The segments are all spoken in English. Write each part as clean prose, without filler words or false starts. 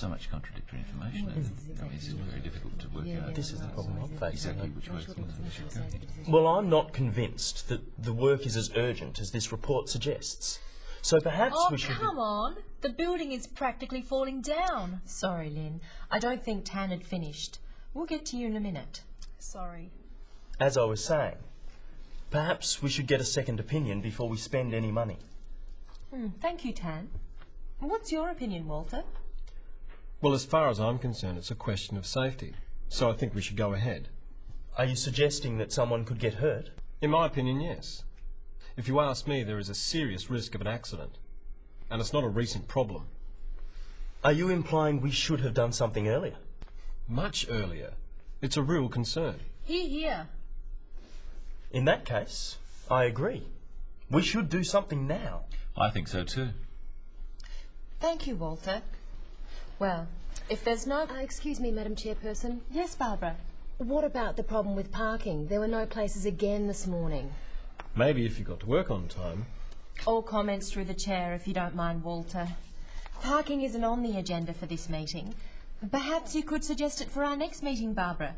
so much contradictory information, and it's very difficult to work out. This is the problem I'm facing. Exactly which way we should go. Well, I'm not convinced that the work is as urgent as this report suggests. So perhaps we should... Oh, come on. The building is practically falling down. Sorry, Lynn. I don't think Tan had finished. We'll get to you in a minute. Sorry. As I was saying, perhaps we should get a second opinion before we spend any money. Thank you, Tan. What's your opinion, Walter? Well, as far as I'm concerned, it's a question of safety. So I think we should go ahead. Are you suggesting that someone could get hurt? In my opinion, yes. If you ask me, there is a serious risk of an accident. And it's not a recent problem. Are you implying we should have done something earlier? Much earlier. It's a real concern. Here. In that case, I agree. We should do something now. I think so too. Thank you, Walter. Well, if there's no... Excuse me, Madam Chairperson. Yes, Barbara? What about the problem with parking? There were no places again this morning. Maybe if you got to work on time. All comments through the chair, if you don't mind, Walter. Parking isn't on the agenda for this meeting. Perhaps you could suggest it for our next meeting, Barbara.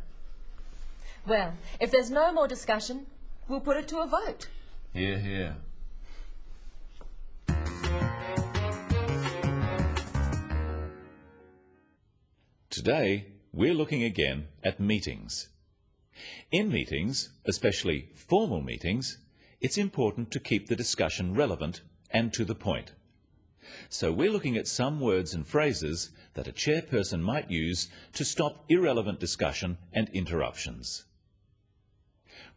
Well, if there's no more discussion, we'll put it to a vote. Hear, hear. Today, we're looking again at meetings. In meetings, especially formal meetings, it's important to keep the discussion relevant and to the point. So we're looking at some words and phrases that a chairperson might use to stop irrelevant discussion and interruptions.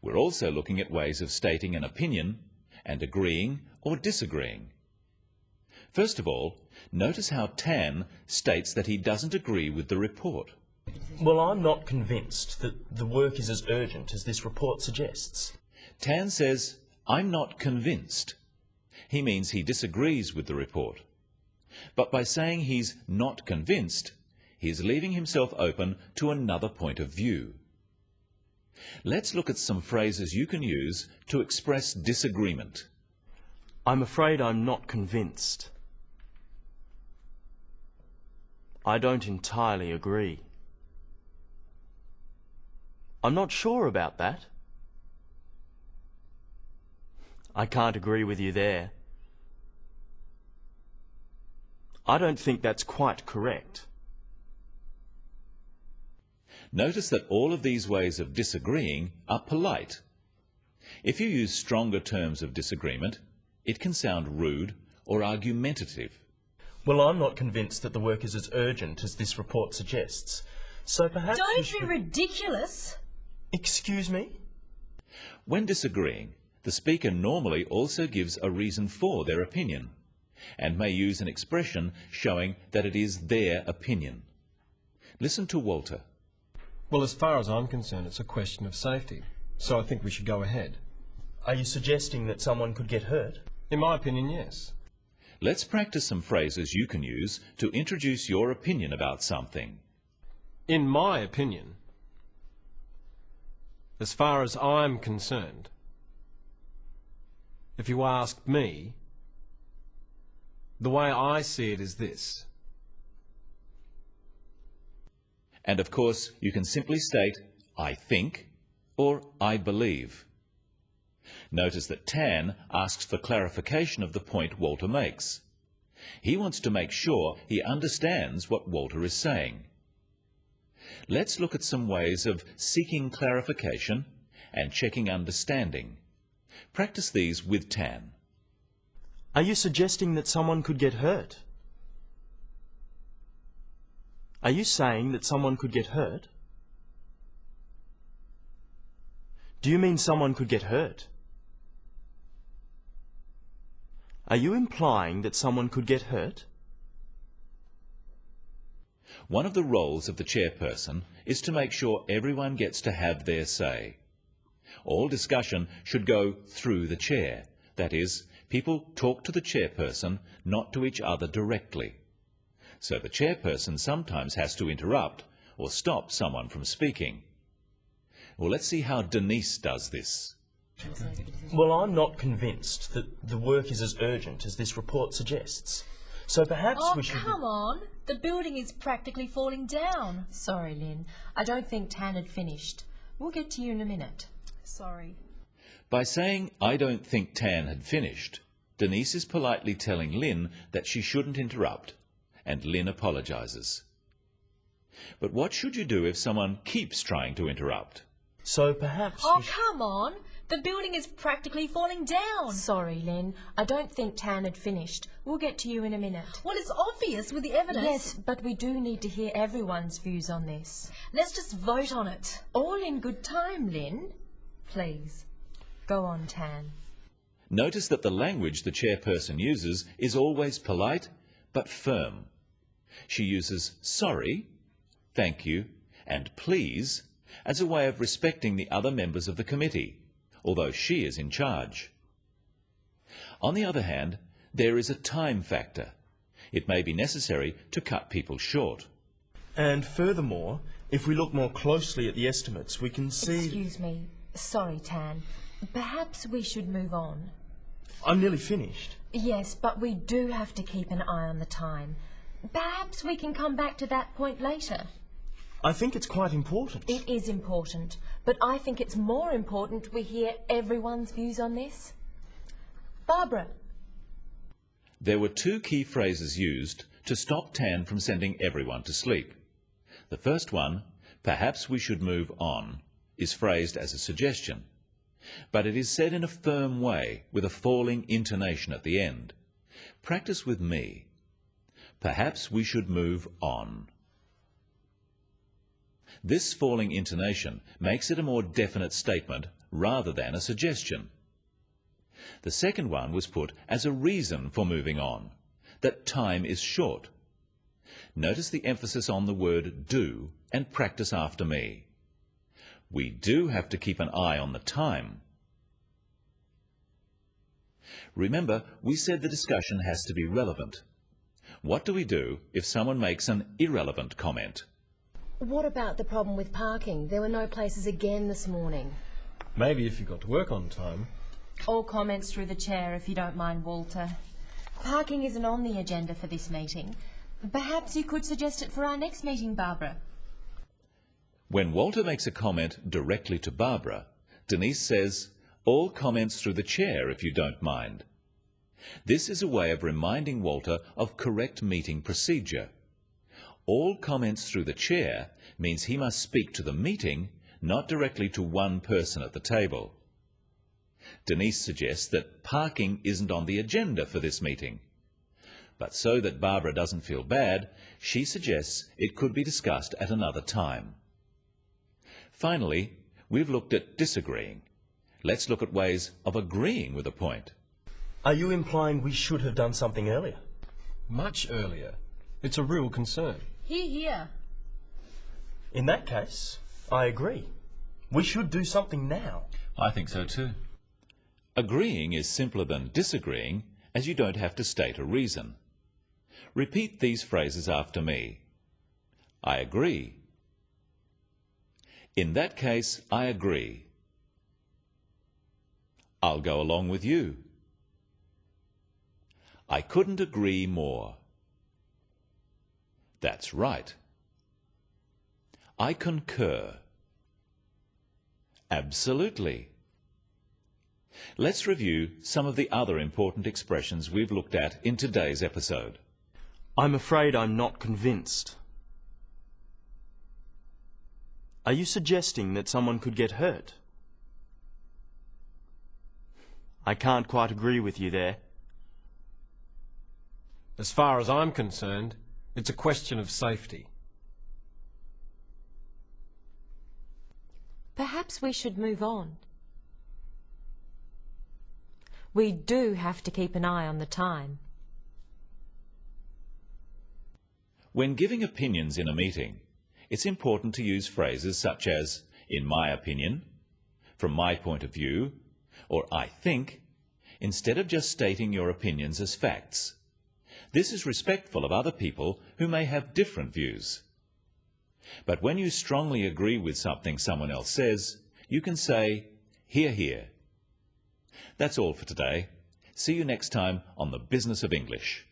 We're also looking at ways of stating an opinion and agreeing or disagreeing. First of all, notice how Tan states that he doesn't agree with the report. Well, I'm not convinced that the work is as urgent as this report suggests. Tan says, I'm not convinced. He means he disagrees with the report. But by saying he's not convinced, he's leaving himself open to another point of view. Let's look at some phrases you can use to express disagreement. I'm afraid I'm not convinced. I don't entirely agree. I'm not sure about that. I can't agree with you there. I don't think that's quite correct. Notice that all of these ways of disagreeing are polite. If you use stronger terms of disagreement, it can sound rude or argumentative. Well, I'm not convinced that the work is as urgent as this report suggests. So perhaps we Don't should... be ridiculous. Excuse me? When disagreeing, the speaker normally also gives a reason for their opinion and may use an expression showing that it is their opinion. Listen to Walter. Well, as far as I'm concerned, it's a question of safety. So I think we should go ahead. Are you suggesting that someone could get hurt? In my opinion, yes. Let's practice some phrases you can use to introduce your opinion about something. In my opinion, as far as I'm concerned, if you ask me, the way I see it is this. And of course, you can simply state, I think, or I believe. Notice that Tan asks for clarification of the point Walter makes. He wants to make sure he understands what Walter is saying. Let's look at some ways of seeking clarification and checking understanding. Practice these with Tan. Are you suggesting that someone could get hurt? Are you saying that someone could get hurt? Do you mean someone could get hurt? Are you implying that someone could get hurt? One of the roles of the chairperson is to make sure everyone gets to have their say. All discussion should go through the chair. That is, people talk to the chairperson, not to each other directly. So the chairperson sometimes has to interrupt or stop someone from speaking. Well, let's see how Denise does this. Well, I'm not convinced that the work is as urgent as this report suggests. So perhaps we should... Oh, come on. The building is practically falling down. Sorry, Lynn. I don't think Tan had finished. We'll get to you in a minute. Sorry. By saying, "I don't think Tan had finished," Denise is politely telling Lynn that she shouldn't interrupt, and Lynn apologises. But what should you do if someone keeps trying to interrupt? So perhaps Oh, we should... come on. The building is practically falling down. Sorry, Lynn. I don't think Tan had finished. We'll get to you in a minute. Well, it's obvious with the evidence. Yes, but we do need to hear everyone's views on this. Let's just vote on it. All in good time, Lynn. Please, go on, Tan. Notice that the language the chairperson uses is always polite but firm. She uses sorry, thank you, and please as a way of respecting the other members of the committee, although she is in charge. On the other hand, there is a time factor. It may be necessary to cut people short. And furthermore, if we look more closely at the estimates, we can see... Excuse me. Sorry, Tan. Perhaps we should move on. I'm nearly finished. Yes, but we do have to keep an eye on the time. Perhaps we can come back to that point later. I think it's quite important. It is important, but I think it's more important we hear everyone's views on this. Barbara. There were two key phrases used to stop Tan from sending everyone to sleep. The first one, "Perhaps we should move on," is phrased as a suggestion, but it is said in a firm way with a falling intonation at the end. Practice with me. Perhaps we should move on. This falling intonation makes it a more definite statement rather than a suggestion. The second one was put as a reason for moving on, that time is short. Notice the emphasis on the word do and practice after me. We do have to keep an eye on the time. Remember, we said the discussion has to be relevant. What do we do if someone makes an irrelevant comment? What about the problem with parking? There were no places again this morning. Maybe if you got to work on time. All comments through the chair, if you don't mind, Walter. Parking isn't on the agenda for this meeting. Perhaps you could suggest it for our next meeting, Barbara. When Walter makes a comment directly to Barbara, Denise says, "All comments through the chair, if you don't mind." This is a way of reminding Walter of correct meeting procedure. All comments through the chair means he must speak to the meeting, not directly to one person at the table. Denise suggests that parking isn't on the agenda for this meeting. But so that Barbara doesn't feel bad, she suggests it could be discussed at another time. Finally, we've looked at disagreeing. Let's look at ways of agreeing with a point. Are you implying we should have done something earlier? Much earlier. It's a real concern. Hear, hear. In that case, I agree. We should do something now. I think so too. Agreeing is simpler than disagreeing, as you don't have to state a reason. Repeat these phrases after me. I agree. In that case, I agree. I'll go along with you. I couldn't agree more. That's right. I concur. Absolutely. Let's review some of the other important expressions we've looked at in today's episode. I'm afraid I'm not convinced. Are you suggesting that someone could get hurt? I can't quite agree with you there. As far as I'm concerned, it's a question of safety. Perhaps we should move on. We do have to keep an eye on the time. When giving opinions in a meeting, it's important to use phrases such as, in my opinion, from my point of view, or I think, instead of just stating your opinions as facts. This is respectful of other people who may have different views. But when you strongly agree with something someone else says, you can say, hear, hear. That's all for today. See you next time on The Business of English.